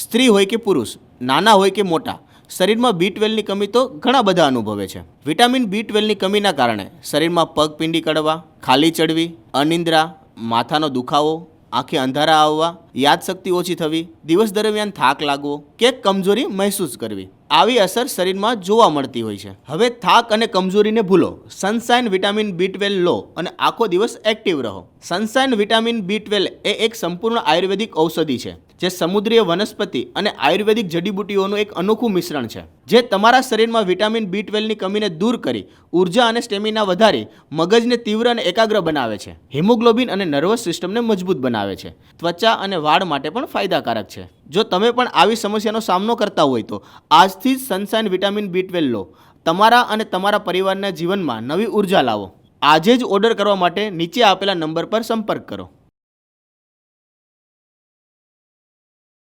સ્ત્રી હોય કે પુરુષ, નાના હોય કે મોટા, શરીરમાં B12ની કમી તો ઘણા બધા અનુભવે છે. વિટામિન B12ની કમીના કારણે શરીરમાં પગ પિંડી કડવા, ખાલી ચડવી, અનિદ્રા, માથાનો દુખાવો, આંખે અંધારા આવવા, યાદશક્તિ ઓછી થવી, દિવસ દરમિયાન થાક લાગવો કે કમજોરી મહેસૂસ કરવી, આવી અસર શરીરમાં જોવા મળતી હોય છે. હવે થાક અને કમજોરીને ભૂલો, સનશાઇન વિટામિન B12 લો અને આખો દિવસ એક્ટિવ રહો. સનશાઇન વિટામિન B12 એ એક સંપૂર્ણ આયુર્વેદિક ઔષધિ છે, જે સમુદ્રીય વનસ્પતિ અને આયુર્વેદિક જડીબુટ્ટીઓનું એક અનોખું મિશ્રણ છે, જે તમારા શરીરમાં વિટામિન B12ની કમીને દૂર કરી ઉર્જા અને સ્ટેમિના વધારી મગજને તીવ્ર અને એકાગ્ર બનાવે છે, હિમોગ્લોબિન અને નર્વસ સિસ્ટમને મજબૂત બનાવે છે, ત્વચા અને વાળ માટે પણ ફાયદાકારક છે. જો તમે પણ આવી સમસ્યાનો સામનો કરતા હોય તો આજથી જ સનશાઇન વિટામિન B12 લો. તમારા અને તમારા પરિવારના જીવનમાં નવી ઉર્જા લાવો. આજે જ ઓર્ડર કરવા માટે નીચે આપેલા નંબર પર સંપર્ક કરો.